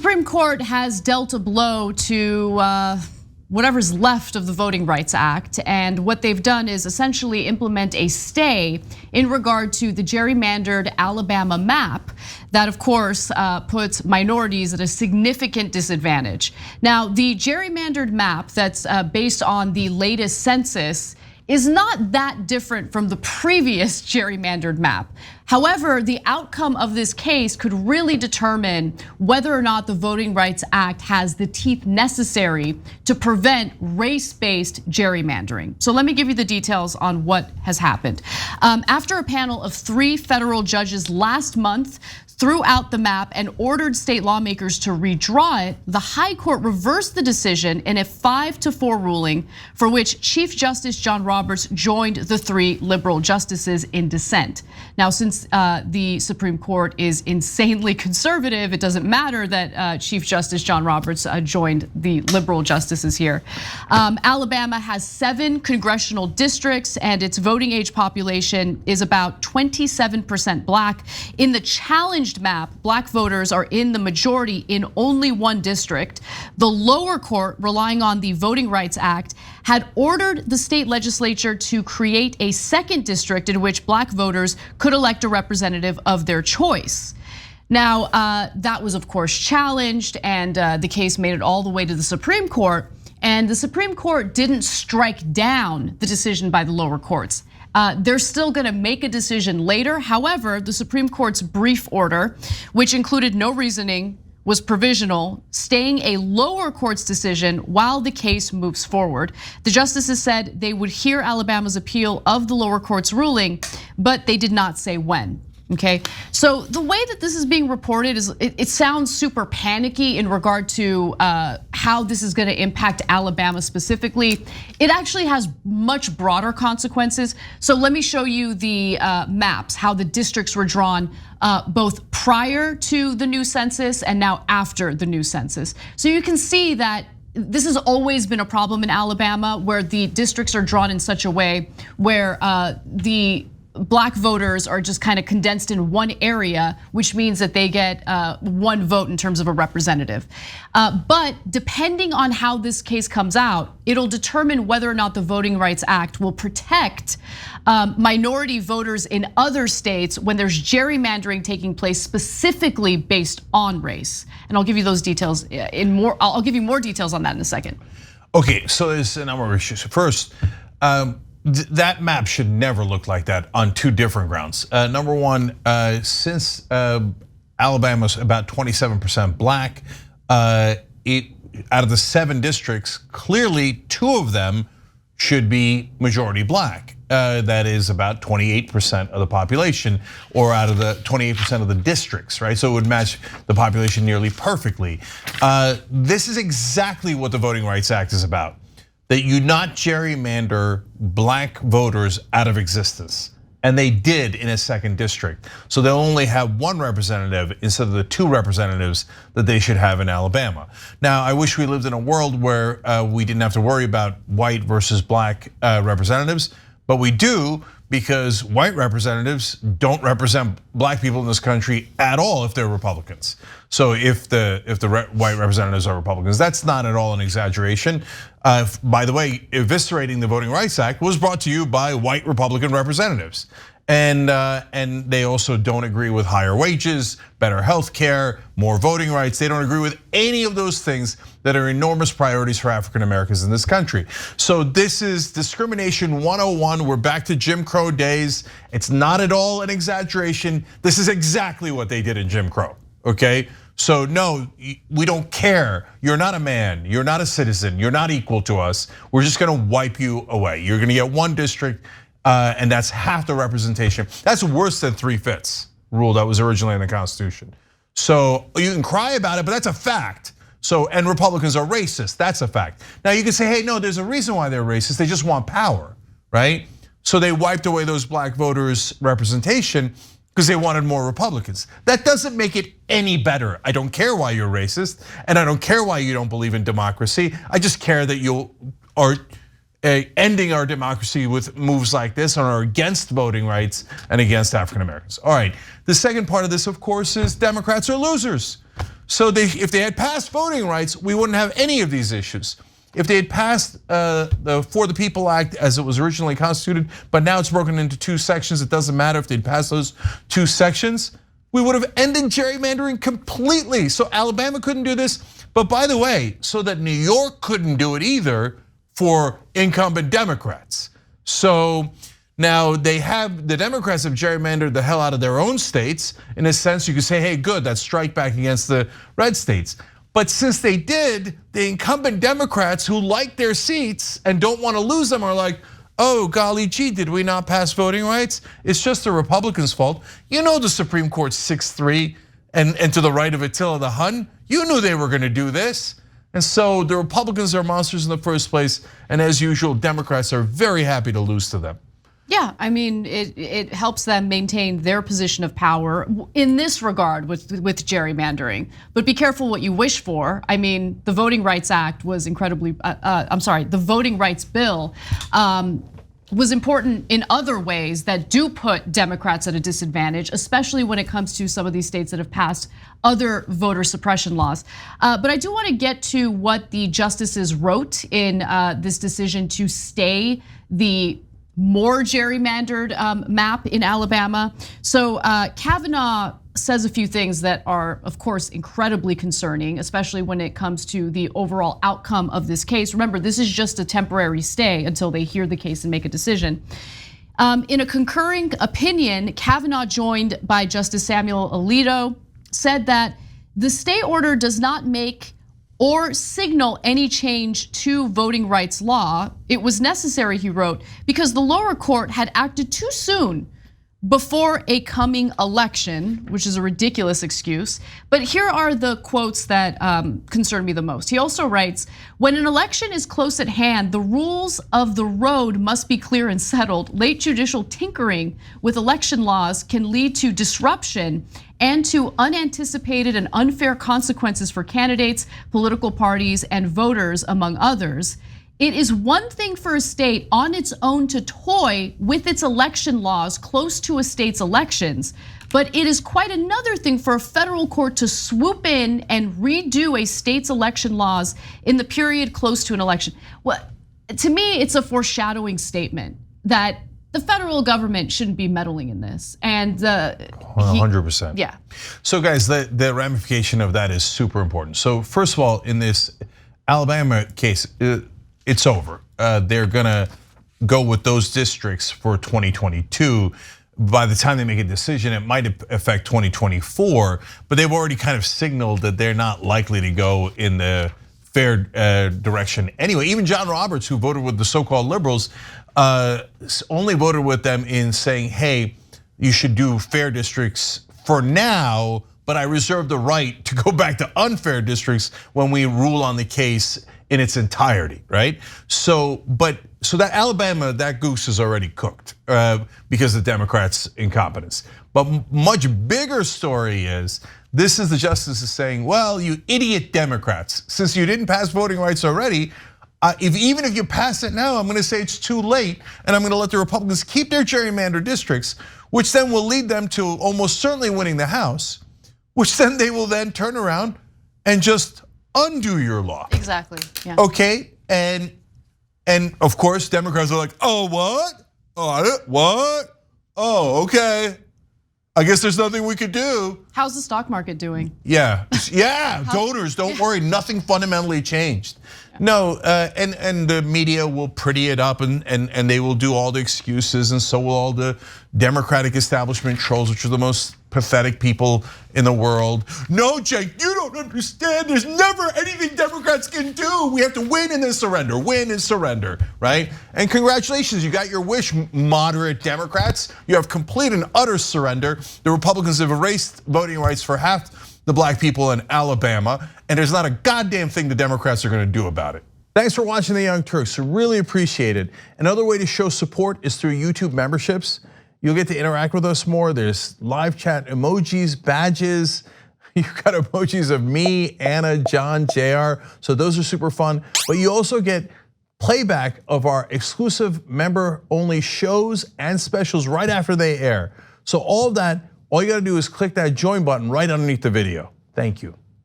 Supreme Court has dealt a blow to whatever's left of the Voting Rights Act, and what they've done is essentially implement a stay in regard to the gerrymandered Alabama map that, of course, puts minorities at a significant disadvantage. Now, the gerrymandered map that's based on the latest census is not that different from the previous gerrymandered map. However, the outcome of this case could really determine whether or not the Voting Rights Act has the teeth necessary to prevent race-based gerrymandering. So let me give you the details on what has happened. After a panel of 3 federal judges last month threw out the map and ordered state lawmakers to redraw it, the High Court reversed the decision in a 5-4 ruling for which Chief Justice John Roberts joined the 3 liberal justices in dissent. Now, since the Supreme Court is insanely conservative, it doesn't matter that Chief Justice John Roberts joined the liberal justices here. Alabama has 7 congressional districts and its voting age population is about 27% black. In the challenged map, black voters are in the majority in only 1 district. The lower court, relying on the Voting Rights Act, had ordered the state legislature to create a 2nd district in which black voters could elect a representative of their choice. Now, that was of course challenged, and the case made it all the way to the Supreme Court, and the Supreme Court didn't strike down the decision by the lower courts. They're still gonna make a decision later. However, the Supreme Court's brief order, which included no reasoning, was provisional, staying a lower court's decision while the case moves forward. The justices said they would hear Alabama's appeal of the lower court's ruling, but they did not say when. Okay, so the way that this is being reported is it sounds super panicky in regard to how this is going to impact Alabama specifically. It actually has much broader consequences. So let me show you the maps, how the districts were drawn both prior to the new census and now after the new census. So you can see that this has always been a problem in Alabama, where the districts are drawn in such a way where the black voters are just kind of condensed in one area, which means that they get 1 vote in terms of a representative. But depending on how this case comes out, it'll determine whether or not the Voting Rights Act will protect minority voters in other states when there's gerrymandering taking place specifically based on race. And I'll give you those details in more. I'll give you more details on that in a second. Okay, so there's a number of issues. First, that map should never look like that on 2 different grounds. Number one, since Alabama's about 27% black, out of the 7 districts, clearly 2 of them should be majority black. That is about 28% of the population, or out of the 28% of the districts, right? So it would match the population nearly perfectly. This is exactly what the Voting Rights Act is about. That you not gerrymander black voters out of existence. And they did in a 2nd district. So they'll only have 1 representative instead of the 2 representatives that they should have in Alabama. Now, I wish we lived in a world where we didn't have to worry about white versus black representatives, but we do, because white representatives don't represent black people in this country at all if they're Republicans. So if the white representatives are Republicans, that's not at all an exaggeration. By the way, eviscerating the Voting Rights Act was brought to you by white Republican representatives. And they also don't agree with higher wages, better health care, more voting rights. They don't agree with any of those things that are enormous priorities for African Americans in this country. So this is discrimination 101. We're back to Jim Crow days. It's not at all an exaggeration. This is exactly what they did in Jim Crow, okay? So no, we don't care. You're not a man, you're not a citizen, you're not equal to us. We're just gonna wipe you away. You're gonna get 1 district, and that's half the representation. That's worse than 3/5 rule that was originally in the Constitution. So you can cry about it, but that's a fact. So, and Republicans are racist, that's a fact. Now you can say, hey, no, there's a reason why they're racist, they just want power, right? So they wiped away those black voters' representation because they wanted more Republicans. That doesn't make it any better. I don't care why you're racist, and I don't care why you don't believe in democracy. I just care that you are ending our democracy with moves like this and are against voting rights and against African Americans. All right, the second part of this, of course, is Democrats are losers. So if they had passed voting rights, we wouldn't have any of these issues. If they had passed the For the People Act as it was originally constituted, but now it's broken into 2 sections, it doesn't matter if they'd passed those 2 sections, we would have ended gerrymandering completely. So Alabama couldn't do this, but by the way, so that New York couldn't do it either for incumbent Democrats. So now the Democrats have gerrymandered the hell out of their own states. In a sense, you could say, hey, good, that's strike back against the red states. But since they did, the incumbent Democrats who like their seats and don't want to lose them are like, oh, golly gee, did we not pass voting rights? It's just the Republicans' fault. You know the Supreme Court's 6-3 and to the right of Attila the Hun. You knew they were gonna do this. And so the Republicans are monsters in the first place. And as usual, Democrats are very happy to lose to them. Yeah, I mean, it helps them maintain their position of power in this regard with gerrymandering. But be careful what you wish for. I mean, the Voting Rights Act was incredibly, the Voting Rights Bill was important in other ways that do put Democrats at a disadvantage, especially when it comes to some of these states that have passed other voter suppression laws. But I do want to get to what the justices wrote in this decision to stay the more gerrymandered map in Alabama. So Kavanaugh says a few things that are, of course, incredibly concerning, especially when it comes to the overall outcome of this case. Remember, this is just a temporary stay until they hear the case and make a decision. In a concurring opinion, Kavanaugh, joined by Justice Samuel Alito, said that the stay order does not make or signal any change to voting rights law. It was necessary, he wrote, because the lower court had acted too soon before a coming election, which is a ridiculous excuse. But here are the quotes that concern me the most. He also writes, when an election is close at hand, the rules of the road must be clear and settled. Late judicial tinkering with election laws can lead to disruption and to unanticipated and unfair consequences for candidates, political parties, and voters, among others. It is one thing for a state on its own to toy with its election laws close to a state's elections, but it is quite another thing for a federal court to swoop in and redo a state's election laws in the period close to an election. Well, to me, it's a foreshadowing statement that the federal government shouldn't be meddling in this. And 100%. Yeah. So guys, the ramification of that is super important. So first of all, in this Alabama case, it's over. They're gonna go with those districts for 2022. By the time they make a decision, it might affect 2024, but they've already kind of signaled that they're not likely to go in the fair direction. Anyway, even John Roberts, who voted with the so-called liberals, only voted with them in saying, hey, you should do fair districts for now, but I reserve the right to go back to unfair districts when we rule on the case in its entirety, right? So that Alabama, that goose is already cooked because of the Democrats' incompetence. But much bigger story is, this is the justices saying, well, you idiot Democrats, since you didn't pass voting rights already, even if you pass it now, I'm gonna say it's too late, and I'm gonna let the Republicans keep their gerrymandered districts, which then will lead them to almost certainly winning the House, which then they will then turn around and just undo your law. Exactly, yeah. Okay, and of course, Democrats are like, oh, what? Oh, what? Oh, okay. I guess there's nothing we could do. How's the stock market doing? Yeah, donors, don't worry, nothing fundamentally changed. No, and the media will pretty it up and they will do all the excuses, and so will all the Democratic establishment trolls, which are the most pathetic people in the world. No, Cenk, you don't understand. There's never anything Democrats can do. We have to win and then surrender, win and surrender, right? And congratulations, you got your wish, moderate Democrats. You have complete and utter surrender. The Republicans have erased voting rights for half the black people in Alabama, and there's not a goddamn thing the Democrats are gonna do about it. Thanks for watching The Young Turks, really appreciate it. Another way to show support is through YouTube memberships. You'll get to interact with us more. There's live chat emojis, badges. You've got emojis of me, Anna, John, JR. So those are super fun. But you also get playback of our exclusive member-only shows and specials right after they air. So all of that, all you gotta do is click that join button right underneath the video. Thank you.